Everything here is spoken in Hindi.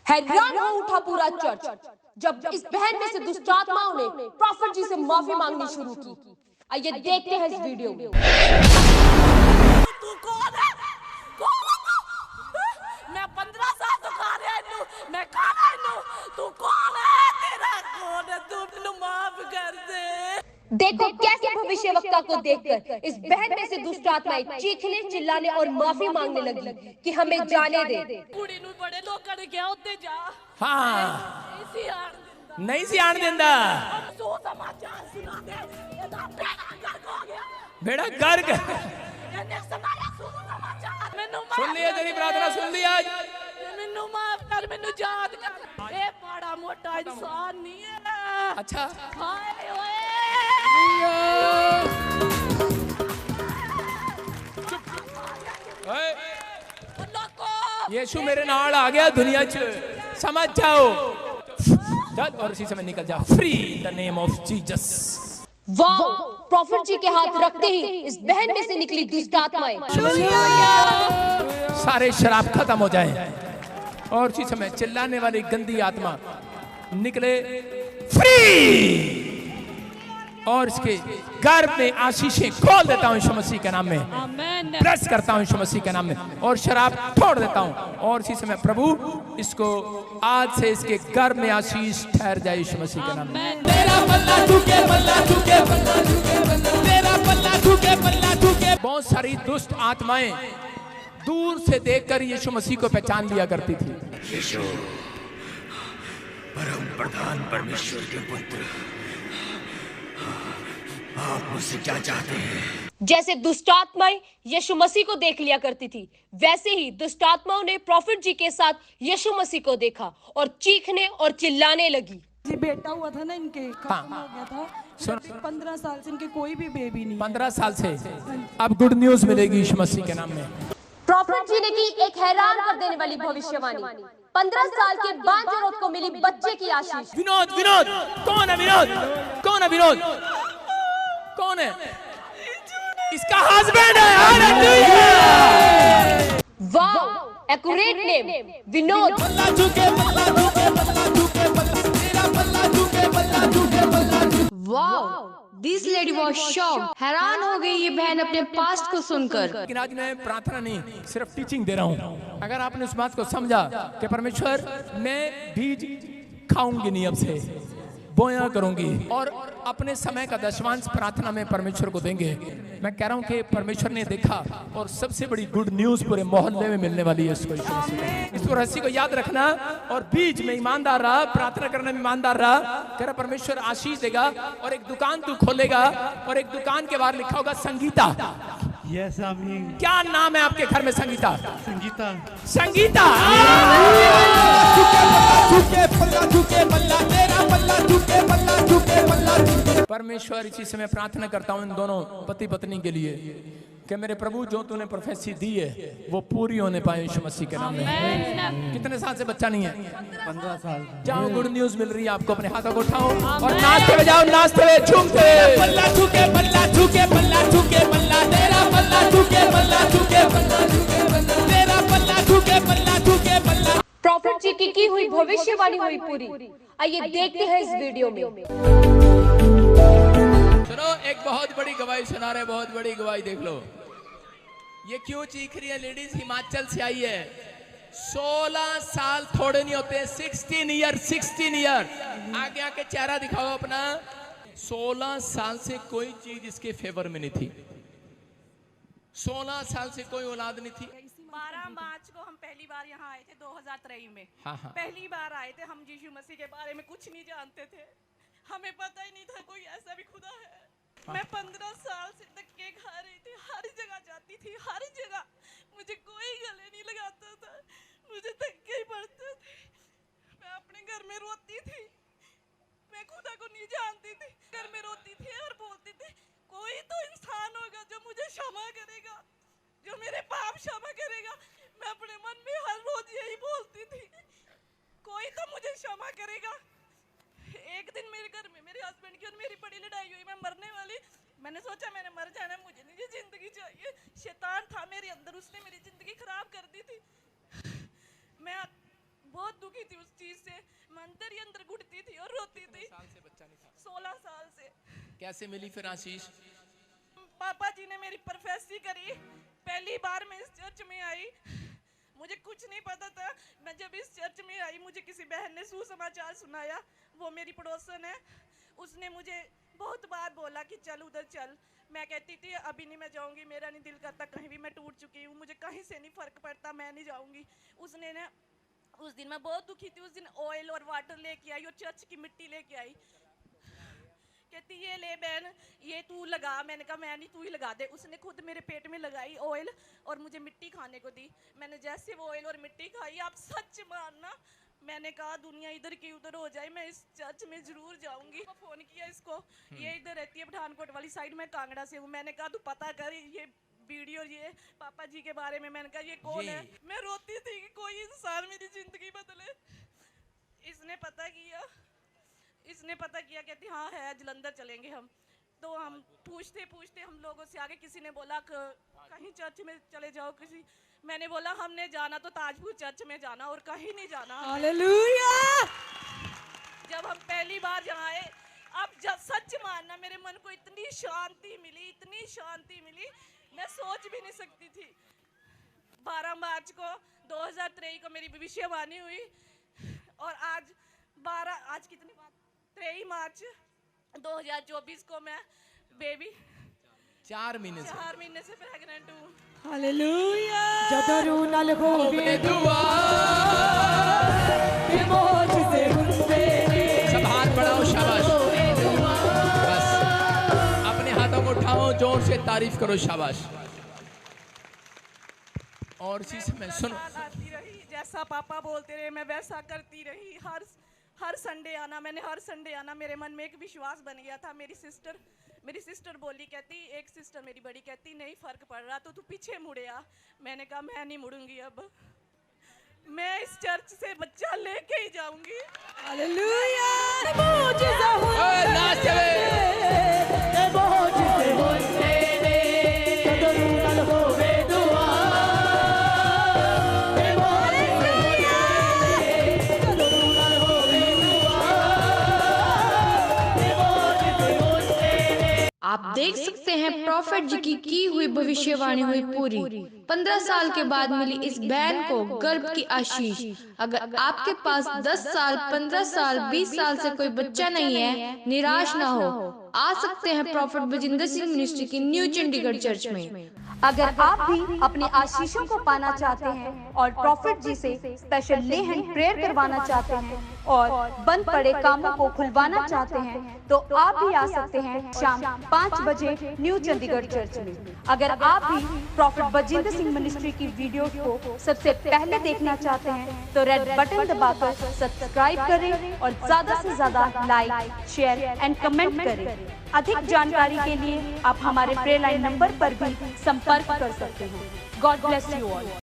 हैरान हो उठा पूरा चर्च जब इस बहन में से दुष्ट आत्माओं ने प्रॉफिट जी से माफी मांगनी शुरू की। आइए देखते हैं इस वीडियो में। तू कौन है? कौन है तू? मैं 15 साल तो खा रहा हूं, मैं खा रहा हूं। तू कौन है? तेरा कौन है? तू मुझे माफ कर दे। देखो कैसे भविष्यवक्ता को देखकर इस बहन में से दुष्ट आत्माएं चीखने, चिल्लाने और माफी मांगने लगी कि हमें जाने दे। कुड़ी नु बड़े लोगों ने क्या होते जा। हाँ इसी आन दिंदा। नहीं सी आन दिंदा। सो समाचार सुना दे। ये तो बेड़ा गर्क हो गया। बेड़ा गर्क। ये सुनाया सुनो समाचार। मैनू माफ सुन लिया, तेरी प्रार्थना सुन ली आज। मैनू माफ कर, मैनू याद कर। ये बड़ा मोटा इंसान नहीं है। अच्छा हाय ओए। यीशु मेरे नाल आ गया दुनिया च, समझ जाओ। चल और इसी समय निकल जा free in the name of Jesus. वाह! प्रॉफिट जी के हाथ रखते ही इस बहन में से निकली दुष्ट आत्माएं। सारे शराब खत्म हो जाए और इसी समय चिल्लाने वाली गंदी आत्मा निकले फ्री और इसके गर्भ में आशीषें खोल देता हूं यीशु मसीह के नाम में। ब्लेस करता हूं यीशु मसीह के नाम में और शराब छोड़ देता हूं और इसी समय प्रभु इसको आज से इसके गर्भ में आशीष ठहर जाए यीशु मसीह के नाम में। तेरा पल्ला ठुके, पल्ला ठुके, पल्ला ठुके, तेरा पल्ला ठुके, पल्ला ठुके। बहुत सारी दुष्ट आत्माएं दूर से देखकर यीशु मसीह को पहचान लिया करती थी। यीशु परम प्रधान परमेश्वर के पुत्र, आप मुझसे क्या चाहते हैं? जैसे दुष्ट आत्माएं यीशु मसीह को देख लिया करती थी, वैसे ही दुष्ट आत्माओं ने प्रॉफिट जी के साथ यीशु मसीह को देखा और चीखने और चिल्लाने लगी। जी बेटा हुआ था ना इनके, खत्म हो गया था। सुन 15 साल से इनके कोई भी बेबी नहीं। 15 साल से अब गुड न्यूज मिलेगी यीशु मसीह के नाम में। प्रॉफिट जी ने की एक हैरान कर देने वाली भविष्यवाणी। 15 साल के बाद औरत को मिली बच्चे की आशीष। विनोद, विनोद कौन है? विनोद कौन है? विनोद कौन है? इसका हस्बैंड है। हालेलुया! वाह! Accurate name Vinod. पल्ला ठुके, पल्ला ठुके, पल्ला ठुके, पल्ला तेरा पल्ला ठुके, पल्ला ठुके, पल्ला ठुके। Wow! This lady was shocked. हैरान हो गई ये बहन अपने पास्ट को सुनकर। लेकिन आज मैं प्रार्थना नहीं, सिर्फ टीचिंग दे रहा हूँ। अगर आपने उस बात को समझा कि परमेश्वर मैं बीज खाऊंगी नहीं, अब से बोया करूंगी और अपने समय का दशमांश प्रार्थना में परमेश्वर को देंगे। मैं कह रहा हूं कि परमेश्वर ने देखा और सबसे बड़ी गुड न्यूज पूरे मोहल्ले में मिलने वाली है इसको। इस रहस्य को याद रखना और बीच में ईमानदार रहा, प्रार्थना करने में ईमानदार रहा। कह रहा परमेश्वर आशीष देगा और एक दुकान तू खोलेगा और एक दुकान के बाहर लिखा होगा संगीता। यस आमीन। क्या नाम है आपके घर में? संगीता। संगीता। संगीता। परमेश्वर इसी समय प्रार्थना करता हूँ इन दोनों पति पत्नी के लिए कि मेरे प्रभु जो तूने प्रोफेसी दी है वो पूरी होने पाए यीशु मसीह के नाम में। कितने साल से बच्चा नहीं है? 15 साल। जाओ, गुड न्यूज मिल रही है आपको। अपने हाथों को उठाओ और नाचते हुए जाओ, नाचते हुए झूमते। पल्ला ठुके, पल्ला ठुके, पल्ला ठुके, पल्ला तेरा पल्ला ठुके, पल्ला ठुके, पल्ला ठुके, पल्ला तेरा पल्ला ठुके, पल्ला ठुके, पल्ला। प्रॉफिट जी की हुई भविष्यवाणी हुई पूरी। आइए देखते हैं इस वीडियो में। सुनो, एक बहुत बड़ी गवाही सुना रहे, बहुत बड़ी गवाही देख लो। ये क्यों चीख रही है लेडीज? हिमाचल से आई है। 16 साल थोड़े नहीं होते। 16 ईयर, 16 ईयर। आगे आके चेहरा दिखाओ अपना। 16 साल से कोई चीज इसके फेवर में नहीं थी। 16 साल से कोई औलाद नहीं थी। 12 मार्च को हम पहली बार यहाँ आए थे 2023 में। हाँ, हाँ। पहली बार आए थे हम। यीशु मसीह के बारे में कुछ नहीं जानते थे। हमें पता ही नहीं था कोई ऐसा भी खुदा है। हाँ। मैं 15 साल से धक्के खा रही थी, हर जगह जाती थी, हर जगह मुझे कोई गले नहीं लगाता था, मुझे धक्के ही पड़ते थे। मैं अपने घर में रोती थी, मैं खुदा को नहीं जानती थी। घर में रोती थी और बोलती थी कोई तो इंसान होगा जो मुझे क्षमा करेगा, जो मेरे पाप क्षमा करेगा। मैं अपने मन में हर रोज यही बोलती थी, कोई तो मुझे क्षमा करेगा। एक दिन मेरे घर में मेरे हस्बैंड की और मेरी बड़ी लड़ाई हुई। मैं मरने वाली, मैंने सोचा मैंने मर जाना, मुझे नहीं जिंदगी चाहिए। शैतान था मेरे अंदर, उसने मेरी जिंदगी खराब कर दी थी। मैं बहुत दुखी थी उस चीज से। मैं अंदर ही अंदर घुटती थी और रोती थी। 16 साल से। कैसे मिली फिर आशीष? पापा जी ने मेरी प्रोफेसी करी। पहली बार मैं इस चर्च में आई, मुझे कुछ नहीं पता था। मैं जब इस चर्च में आई, मुझे किसी बहन ने सुसमाचार सुनाया। वो मेरी पड़ोसन है, उसने मुझे बहुत बार बोला कि चल उधर चल। मैं कहती थी अभी नहीं मैं जाऊंगी, मेरा नहीं दिल करता, कहीं भी मैं टूट चुकी हूँ, मुझे कहीं से नहीं फर्क पड़ता, मैं नहीं जाऊंगी। उसने ना उस दिन मैं बहुत दुखी थी। उस दिन ऑयल और वाटर लेके आई और चर्च की मिट्टी लेके आई। कहती ये ले बहन, ये तू लगा। मैंने कहा मैं नहीं, तू ही लगा दे। उसने खुद मेरे पेट में लगाई ऑयल और मुझे मिट्टी खाने को दी। मैंने जैसे वो ऑयल और मिट्टी खाई, आप सच मानना, मैंने कहा दुनिया इधर की उधर हो जाए, मैं इस चर्च में जरूर जाऊंगी। फोन किया इसको, ये इधर रहती है पठानकोट वाली साइड में, कांगड़ा से हूँ। मैंने कहा तू पता कर ये वीडियो ये पापा जी के बारे में। मैंने कहा ये कौन है? मैं रोती थी कि कोई इंसान मेरी जिंदगी बदले। इसने पता किया, कहती हाँ है, जलंधर चलेंगे हम। तो हम पूछते पूछते हम लोगों से आगे, किसी ने बोला कहीं चर्च में चले जाओ किसी। मैंने बोला हमने जाना तो ताजपुर चर्च में जाना और कहीं नहीं जाना। हालेलुया। जब हम पहली बार यहाँ आए, अब जब सच मानना मेरे मन को इतनी शांति मिली, मैं सोच भी नहीं सकती थी। 12 मार्च को 2023 को मेरी भविष्यवाणी हुई और आज कितनी बात, 23 मार्च 2024 को मैं बेबी 4 महीने से प्रेग्नेंट हूँ। हालेलुया। जदरू नल होवे दुआ सब हाथ बढ़ाओ, शाबाश। बस अपने हाथों को उठाओ, जोर से तारीफ करो, शाबाश। और चीज में सुनो, आती रही, जैसा पापा बोलते रहे मैं वैसा करती रही। हर संडे आना, मैंने हर संडे आना। मेरे मन में एक विश्वास बन गया था। मेरी सिस्टर बोली, कहती, एक सिस्टर मेरी बड़ी कहती नहीं फर्क पड़ रहा तो तू पीछे मुड़े आ। मैंने कहा मैं नहीं मुड़ूंगी, अब मैं इस चर्च से बच्चा लेके ही जाऊंगी। हालेलुया। आप देख सकते हैं प्रॉफिट जी की हुई भविष्यवाणी हुई पूरी। 15 साल के बाद मिली इस बहन को गर्भ की आशीष। अगर आपके पास 10 साल, 15 साल, 20 साल से कोई बच्चा नहीं है, निराश ना हो, आ सकते हैं प्रॉफिट बजिंदर सिंह मिनिस्ट्री की न्यू चंडीगढ़ चर्च में। अगर आप भी अपने आशीषों को पाना चाहते हैं और प्रॉफिट जी से स्पेशल ले हैंड प्रेयर करवाना चाहते हैं और बंद पड़े कामों को खुलवाना चाहते हैं, तो आप भी आ सकते हैं शाम 5 बजे न्यू चंडीगढ़ चर्च में। अगर आप भी प्रॉफिट बजिंदर सिंह मिनिस्ट्री की वीडियो को सबसे पहले देखना चाहते हैं तो रेड बटन दबाकर सब्सक्राइब करें और ज्यादा से ज्यादा लाइक, शेयर एंड कमेंट करें। अधिक जानकारी के लिए आप हमारे प्रेयर लाइन नंबर पर भी संपर्क कर सकते हैं। God bless you all.